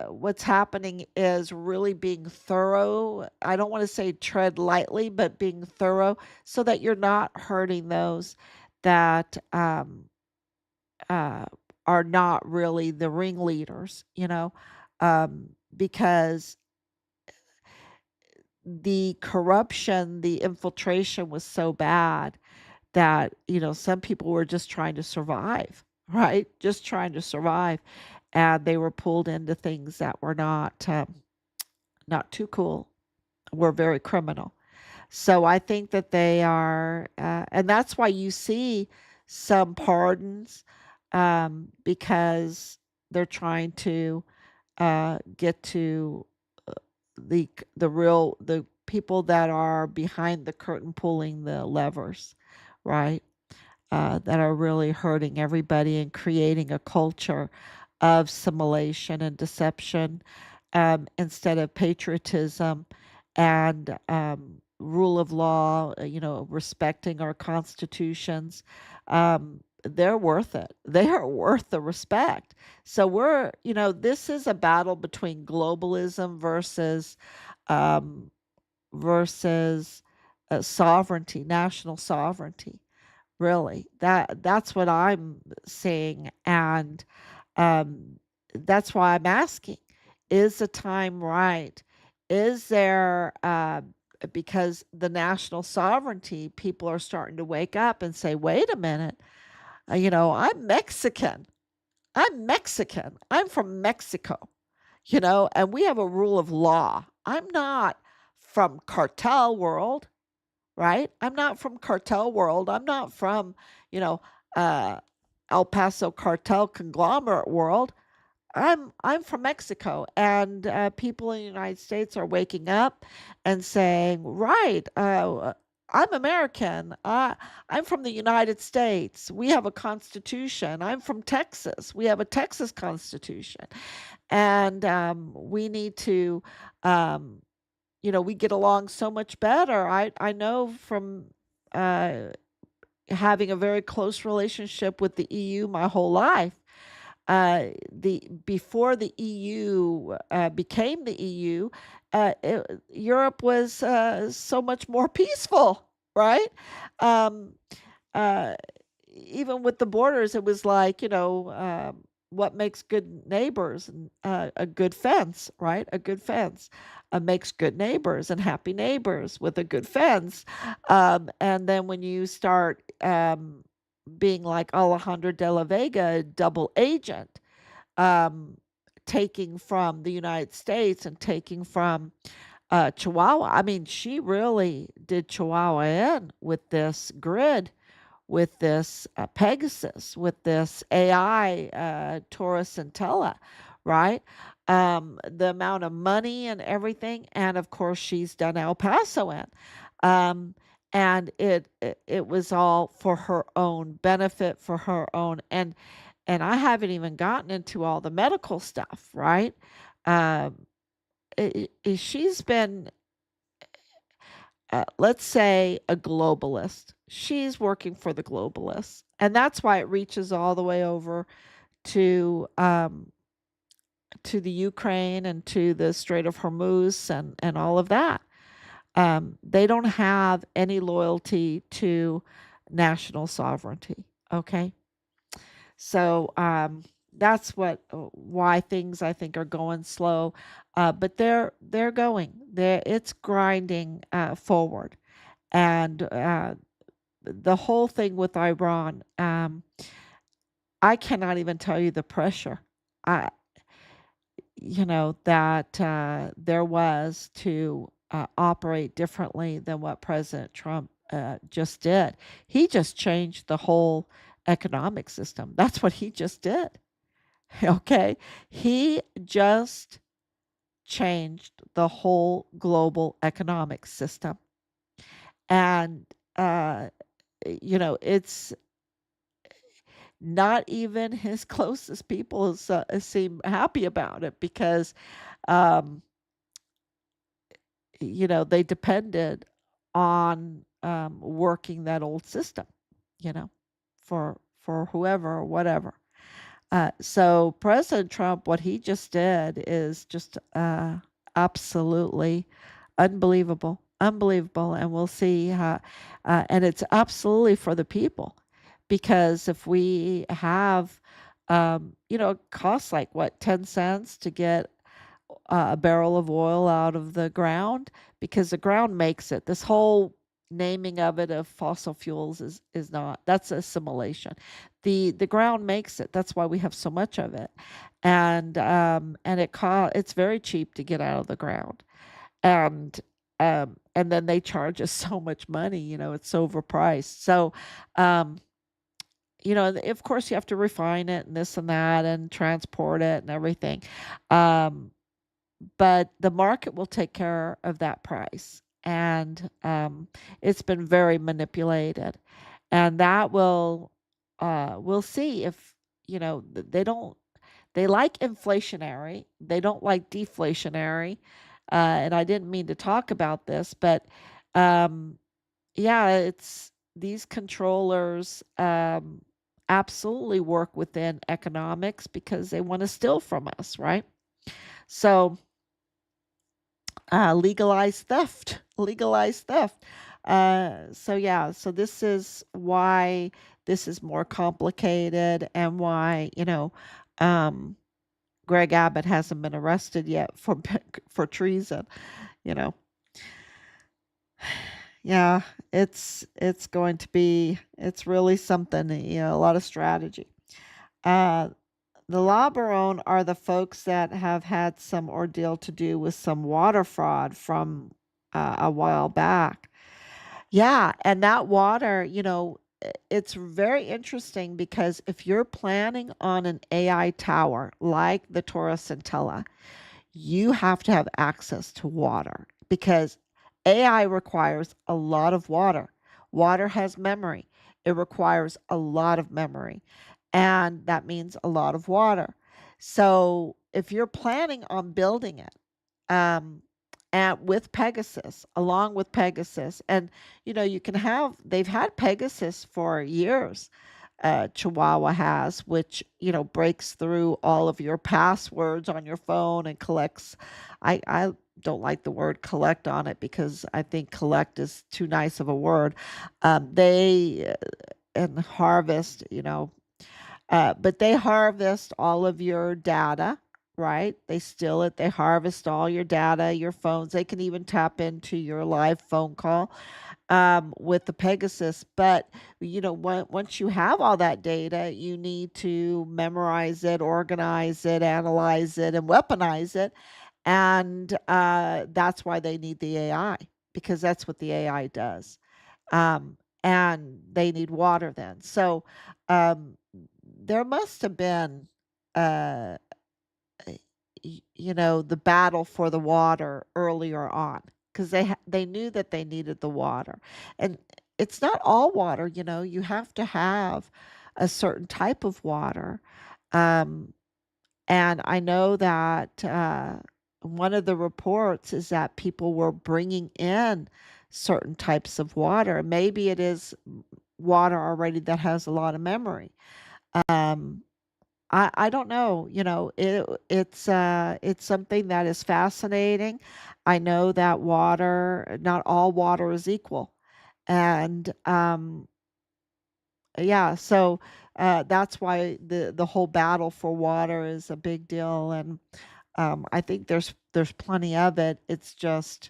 what's happening is really being thorough. I don't want to say tread lightly, but being thorough so that you're not hurting those that uh, are not really the ringleaders, because the corruption, the infiltration was so bad that, some people were just trying to survive, right? Just trying to survive. And they were pulled into things that were not too cool, were very criminal. So I think that they are, and that's why you see some pardons, because they're trying to get to the people that are behind the curtain pulling the levers, right? That are really hurting everybody and creating a culture of simulation and deception, instead of patriotism and rule of law, respecting our constitutions. They're worth it. They are worth the respect. So this is a battle between globalism um, versus sovereignty, national sovereignty. Really, that's what I'm seeing, and um, that's why I'm asking: is the time right? Is there because the national sovereignty, people are starting to wake up and say, "Wait a minute, I'm Mexican. I'm Mexican. I'm from Mexico, and we have a rule of law. I'm not from cartel world." Right? I'm not from cartel world. I'm not from, you know, uh, El Paso cartel conglomerate world. I'm from Mexico, and people in the United States are waking up and saying, right, I'm American. I'm from the United States. We have a constitution. I'm from Texas. We have a Texas constitution, and we need to um, we get along so much better. I know from uh, having a very close relationship with the EU my whole life. The Before the EU became the EU, Europe was so much more peaceful, right? Um, uh, Even with the borders, it was like, what makes good neighbors? And a good fence, right? A good fence makes good neighbors and happy neighbors with a good fence. And then when you start being like Alejandro de la Vega, a double agent, um, taking from the United States and taking from Chihuahua. I mean, she really did Chihuahua in with this grid, with this Pegasus, with this AI Taurus Centella, right? The amount of money and everything, and of course she's done El Paso in, um, and it was all for her own benefit, for her own, and I haven't even gotten into all the medical stuff, right? Um, she's been let's say a globalist. She's working for the globalists. And that's why it reaches all the way over to the Ukraine and to the Strait of Hormuz and all of that. They don't have any loyalty to national sovereignty. Okay. So that's why things I think are going slow, but they're going. It's grinding forward, and the whole thing with Iran, I cannot even tell you the pressure, I that there was to operate differently than what President Trump just did. He just changed the whole economic system. That's what he just did. Okay, he just changed the whole global economic system, and uh, it's not even his closest people seem happy about it because, um, they depended on working that old system, you know, for whoever or whatever. So President Trump, what he just did is just absolutely unbelievable, unbelievable, and we'll see how. And it's absolutely for the people, because if we have, it costs like what, 10 cents to get a barrel of oil out of the ground, because the ground makes it. This whole naming of it of fossil fuels is not, that's assimilation. The ground makes it. That's why we have so much of it. And it's very cheap to get out of the ground. And then they charge us so much money, it's overpriced. So um of course you have to refine it and this and that and transport it and everything. um but the market will take care of that price. And it's been very manipulated, and that we'll see if they like inflationary, they don't like deflationary. And I didn't mean to talk about this, but um, yeah, it's these controllers absolutely work within economics because they want to steal from us, right? So legalize theft, legalize theft. So yeah, so this is why this is more complicated, and why um, Greg Abbott hasn't been arrested yet for for treason. You know, yeah, it's going to be, it's really something. A lot of strategy. Uh, the La Baronne are the folks that have had some ordeal to do with some water fraud from a while back. Yeah, and that water, it's very interesting because if you're planning on an AI tower like the Torre Centella, you have to have access to water, because AI requires a lot of water. Water has memory. It requires a lot of memory, and that means a lot of water. So if you're planning on building it, um, and with Pegasus, along with Pegasus, and you can have, they've had Pegasus for years. Chihuahua has, which breaks through all of your passwords on your phone and collects. I don't like the word collect on it because I think collect is too nice of a word. They and harvest, but they harvest all of your data, right? They steal it. They harvest all your data, your phones. They can even tap into your live phone call with the Pegasus. But once you have all that data, you need to memorize it, organize it, analyze it, and weaponize it. And that's why they need the AI, because that's what the AI does. And they need water then. So um, there must have been, uh, the battle for the water earlier on, because they knew that they needed the water. And it's not all water, you have to have a certain type of water. Um, and I know that one of the reports is that people were bringing in certain types of water. Maybe it is water already that has a lot of memory. Um, I don't know, it's something that is fascinating. I know that water, not all water is equal. And yeah, so that's why the whole battle for water is a big deal. And I think there's plenty of it. It's just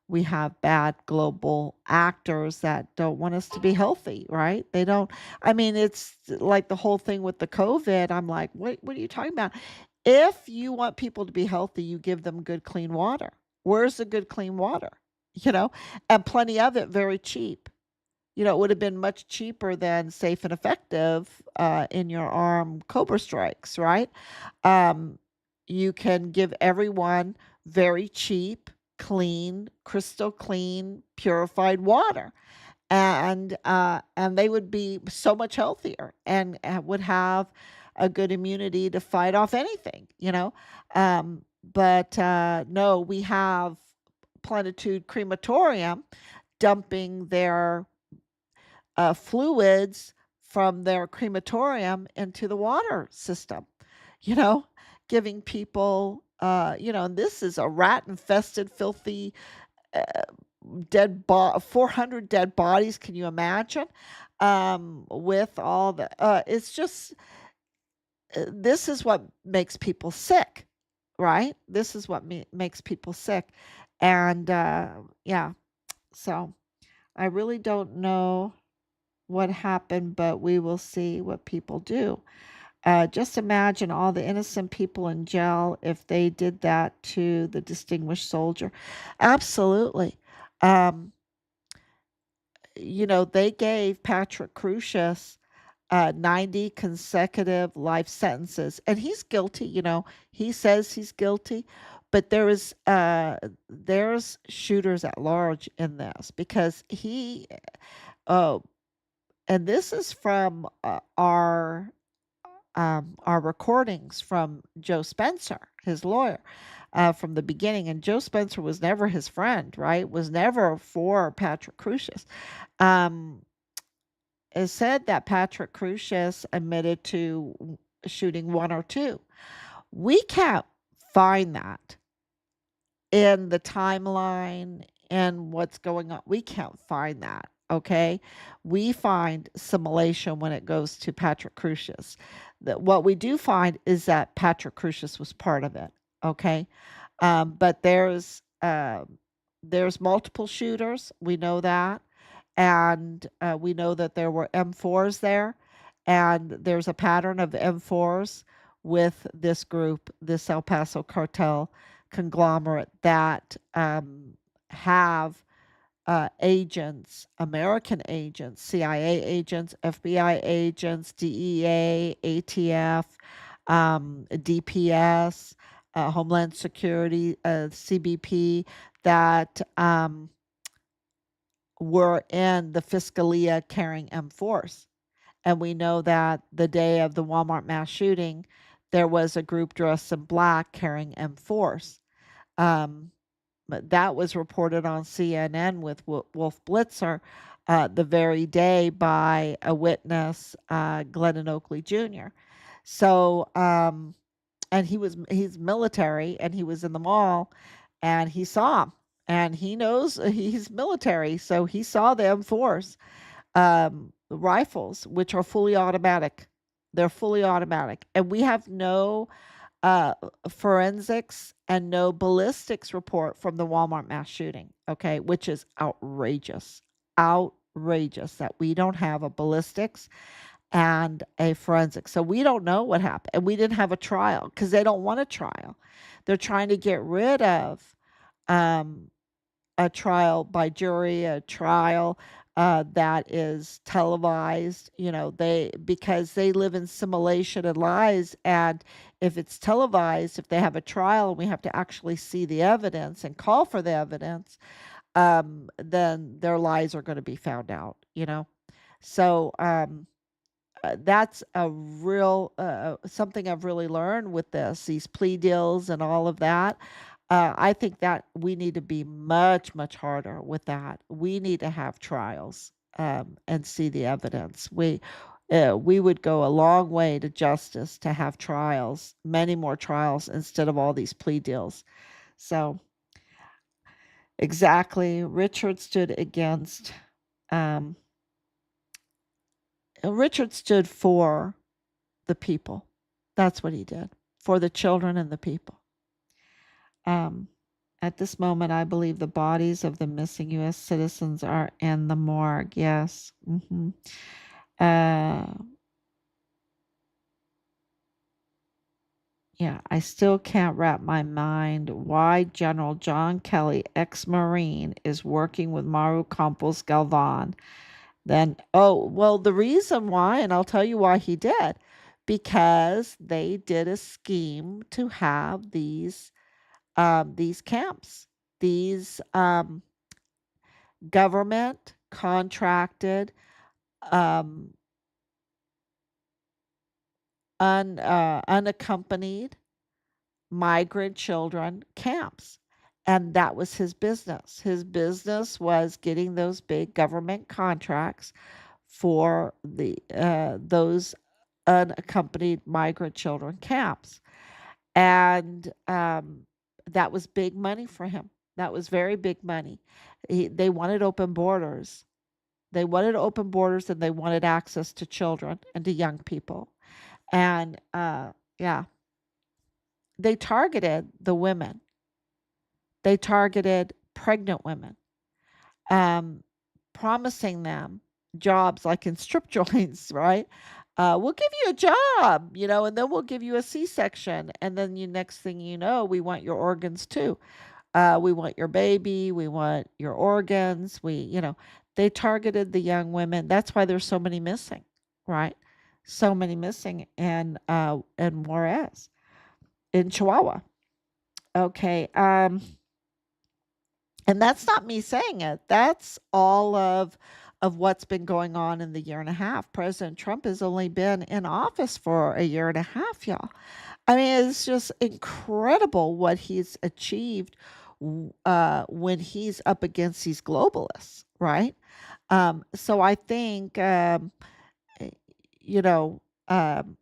we have bad global actors that don't want us to be healthy, right? They don't. I mean, it's like the whole thing with the COVID. I'm like, what are you talking about? If you want people to be healthy, you give them good, clean water. Where's the good, clean water? You know, and plenty of it, very cheap. It would have been much cheaper than safe and effective in your arm Cobra strikes, right? Um, you can give everyone very cheap, clean, crystal clean, purified water. and they would be so much healthier and would have a good immunity to fight off anything, you know. But no, we have Plenitude Crematorium dumping their fluids from their crematorium into the water system, you know, giving people, and this is a rat infested, filthy, uh, 400 dead bodies. Can you imagine? With all the, it's just, this is what makes people sick, right? This is what makes people sick. And yeah, so I really don't know what happened, but we will see what people do. Just imagine all the innocent people in jail if they did that to the distinguished soldier. Absolutely. Um, they gave Patrick Crucius 90 consecutive life sentences, and he's guilty. He says he's guilty, but there's shooters at large in this because uh, and this is from our recordings from Joe Spencer, his lawyer, from the beginning. And Joe Spencer was never his friend, right? Was never for Patrick Crucius. Um, it said that Patrick Crucius admitted to shooting one or two. We can't find that in the timeline and what's going on. We can't find that. Okay. We find simulation when it goes to Patrick Crucius. What we do find is that Patrick Crucius was part of it. Okay. But there's multiple shooters. We know that. And we know that there were M4s there. And there's a pattern of M4s with this group, this El Paso cartel conglomerate that have agents, American agents, CIA agents, FBI agents, DEA, ATF, DPS, Homeland Security, CBP, that were in the Fiscalia carrying M4s. And we know that the day of the Walmart mass shooting, there was a group dressed in black carrying M4s. But that was reported on CNN with Wolf Blitzer the very day by a witness, Glennon Oakley Jr. So, and he's military and he was in the mall and he saw him and he knows he's military. So he saw the M4s rifles, which are fully automatic. They're fully automatic. And we have no uh, forensics and no ballistics report from the Walmart mass shooting, okay, which is outrageous. Outrageous that we don't have a ballistics and a forensic. So we don't know what happened. And we didn't have a trial because they don't want a trial. They're trying to get rid of um, a trial by jury, a trial that is televised. Because they live in simulation and lies. And if it's televised, if they have a trial and we have to actually see the evidence and call for the evidence, then their lies are going to be found out. So that's a real something I've really learned with these plea deals and all of that. I think that we need to be much, much harder with that. We need to have trials and see the evidence. We would go a long way to justice to have trials, many more trials instead of all these plea deals. So exactly, um, Richard stood for the people. That's what he did, for the children and the people. Um, at this moment, I believe the bodies of the missing U.S. citizens are in the morgue. Yes. Uh, yeah, I still can't wrap my mind why General John Kelly, ex-Marine, is working with Maru Campos Galvan. Then, oh, well, the reason why, and I'll tell you why he did, because they did a scheme to have these camps, these government contracted, um, unaccompanied migrant children camps. And that was his business. His business was getting those big government contracts for those unaccompanied migrant children camps. And that was big money for him. That was very big money. They wanted open borders. They wanted open borders and they wanted access to children and to young people. And yeah, they targeted the women. They targeted pregnant women, um, promising them jobs like in strip joints, right? We'll give you a job, and then we'll give you a C-section. And then you next thing you know, we want your organs too. We want your baby. We want your organs. They targeted the young women. That's why there's so many missing, right? So many missing in Juarez, in Chihuahua. Okay. And that's not me saying it. That's all of what's been going on in the year and a half. President Trump has only been in office for a year and a half, y'all. I mean, it's just incredible what he's achieved when he's up against these globalists, right? So I think, eh, you know, um,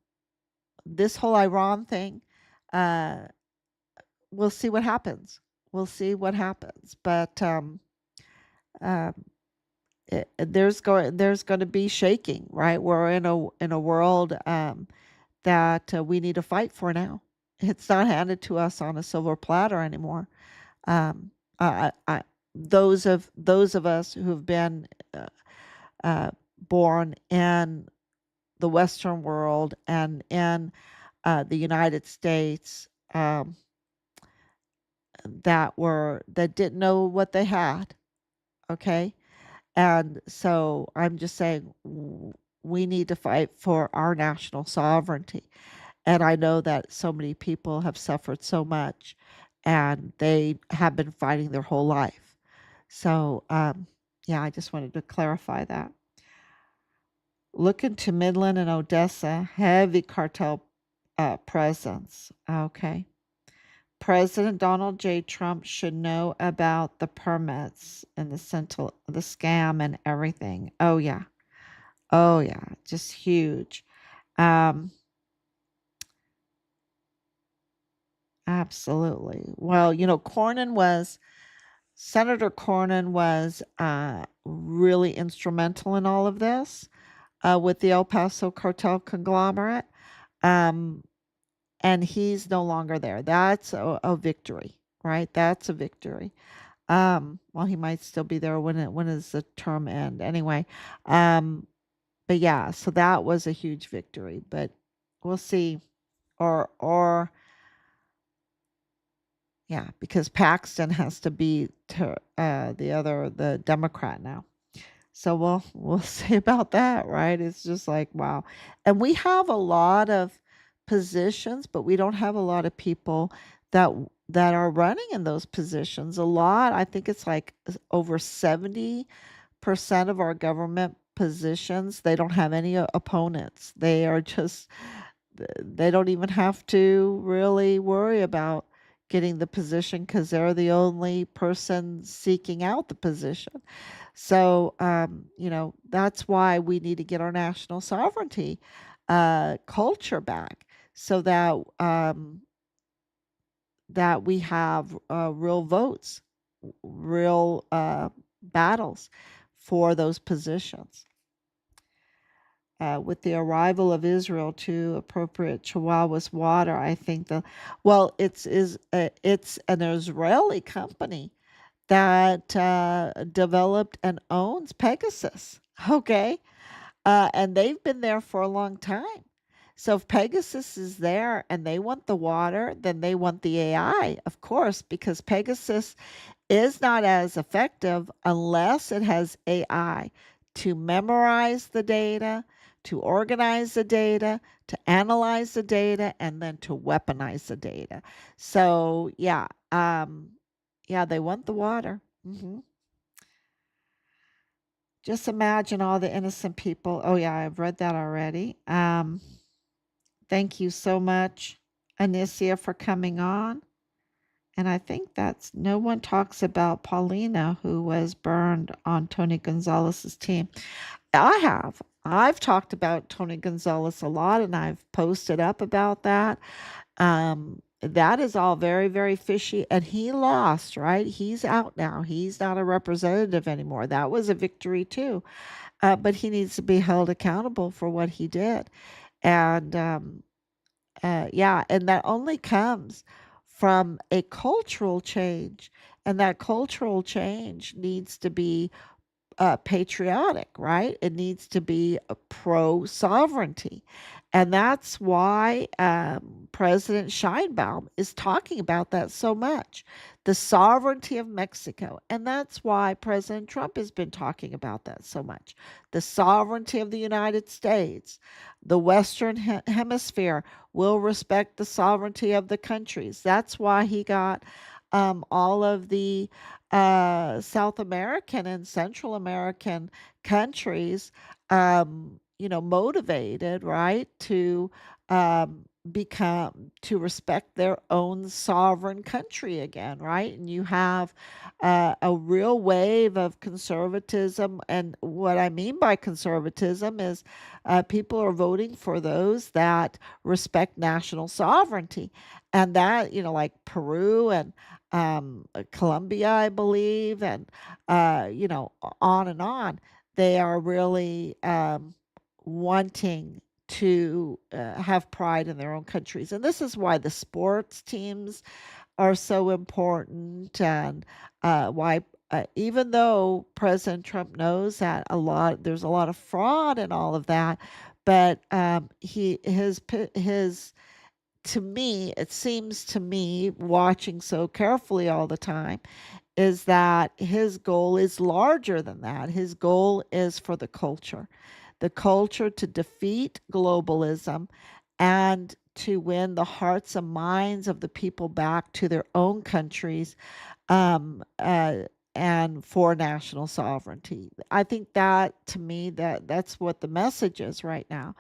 this whole Iran thing, uh, we'll see what happens. We'll see what happens. But um, there's going to be shaking, right? We're in a world that we need to fight for now. It's not handed to us on a silver platter anymore. Um, I those of us who've been uh, uh, born in the Western world and in the United States, that didn't know what they had. Okay, and so I'm just saying we need to fight for our national sovereignty. And I know that so many people have suffered so much and they have been fighting their whole life. So, yeah, I just wanted to clarify that. Look into Midland and Odessa, heavy cartel presence. Okay. President Donald J. Trump should know about the permits and the scam and everything. Oh yeah. Oh yeah. Just huge. Um, absolutely. Well, Senator Cornyn was really instrumental in all of this with the El Paso cartel conglomerate. Um, and he's no longer there. That's a victory, right? That's a victory. Well, he might still be there when does the term end anyway. Um, but yeah, so that was a huge victory. But we'll see, or yeah, because Paxton has to be the Democrat now. So we'll see about that, right? It's just like wow, and we have a lot of positions, but we don't have a lot of people that that are running in those positions. A lot, I think it's like over 70% of our government positions, they don't have any opponents. They are just they don't even have to really worry about getting the position because they're the only person seeking out the position. So, that's why we need to get our national sovereignty culture back so that we have real votes, real battles for those positions. With the arrival of Israel to appropriate Chihuahua's water, I think it's an Israeli company that developed and owns Pegasus. Okay, and they've been there for a long time. So if Pegasus is there and they want the water, then they want the AI, of course, because Pegasus is not as effective unless it has AI to memorize the data, to organize the data, to analyze the data, and then to weaponize the data. So yeah, they want the water. Just imagine all the innocent people. Oh, yeah, I've read that already. Thank you so much, Anicia, for coming on. And I think that's no one talks about Paulina, who was burned on Tony Gonzalez's team. I have. I've talked about Tony Gonzalez a lot, and I've posted up about that. That is all very, very fishy. And he lost, right? He's out now. He's not a representative anymore. That was a victory, too. But he needs to be held accountable for what he did. And yeah, and that only comes from a cultural change. And that cultural change needs to be patriotic, right? It needs to be a pro sovereignty. And that's why President Scheinbaum is talking about that so much, the sovereignty of Mexico. And that's why President Trump has been talking about that so much, the sovereignty of the United States. The Western Hemisphere will respect the sovereignty of the countries. That's why he got all of the South American and Central American countries, motivated, right, to become to respect their own sovereign country again, right? And you have a real wave of conservatism, and what I mean by conservatism is people are voting for those that respect national sovereignty, and that like Peru and Colombia, I believe, and on and on. They are really wanting to have pride in their own countries, and this is why the sports teams are so important, and why. Even though President Trump knows that there's a lot of fraud and all of that, but his to me, it seems to me, watching so carefully all the time, is that his goal is larger than that. His goal is for the culture to defeat globalism and to win the hearts and minds of the people back to their own countries, um, uh, and for national sovereignty. I think that to me that's what the message is right now.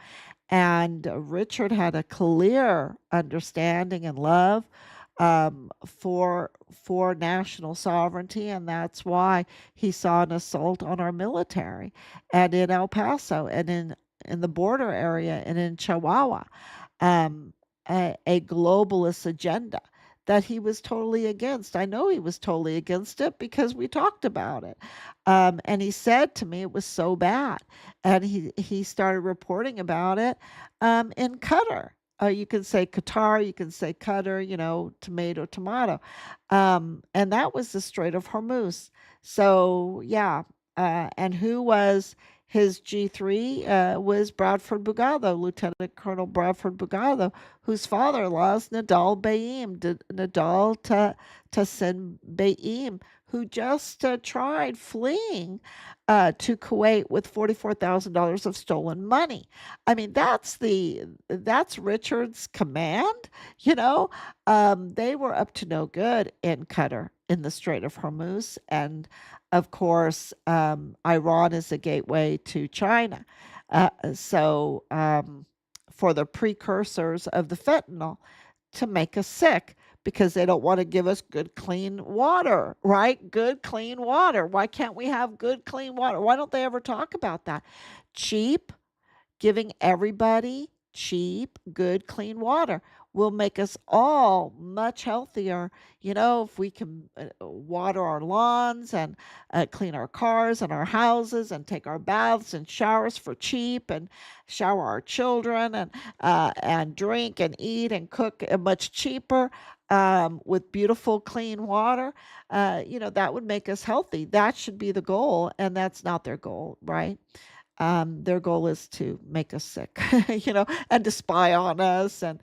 And Richard had a clear understanding and love for national sovereignty, and that's why he saw an assault on our military, and in El Paso, and in the border area, and in Chihuahua, um, a globalist agenda that he was totally against. I know he was totally against it because we talked about it. And he said to me it was so bad. And he started reporting about it in Qatar. You can say Qatar, you can say Qatar, tomato, tomato. And that was the Strait of Hormuz. So, yeah. And who was his G3 was Bradford Bugado, Lieutenant Colonel Bradford Bugado, whose father-in-law is Nadal Baim, Nadal Tassin Baim, who just tried fleeing to Kuwait with $44,000 of stolen money. I mean, that's Richard's command. You know, they were up to no good in Qatar in the Strait of Hormuz, and of course, Iran is a gateway to China. So, for the precursors of the fentanyl to make us sick because they don't want to give us good, clean water, right? Good, clean water. Why can't we have good, clean water? Why don't they ever talk about that? Cheap, giving everybody cheap, good, clean water will make us all much healthier. If we can water our lawns and clean our cars and our houses and take our baths and showers for cheap and shower our children and drink and eat and cook much cheaper with beautiful, clean water, that would make us healthy. That should be the goal, and that's not their goal, right? Their goal is to make us sick, and to spy on us and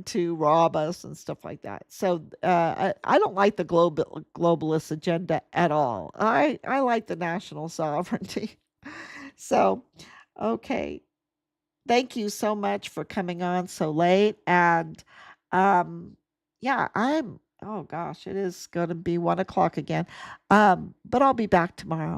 to rob us and stuff like that. So I don't like the globalist agenda at all. I like the national sovereignty. So, okay, thank you so much for coming on so late. And yeah, oh gosh, it is going to be 1 o'clock again. But I'll be back tomorrow.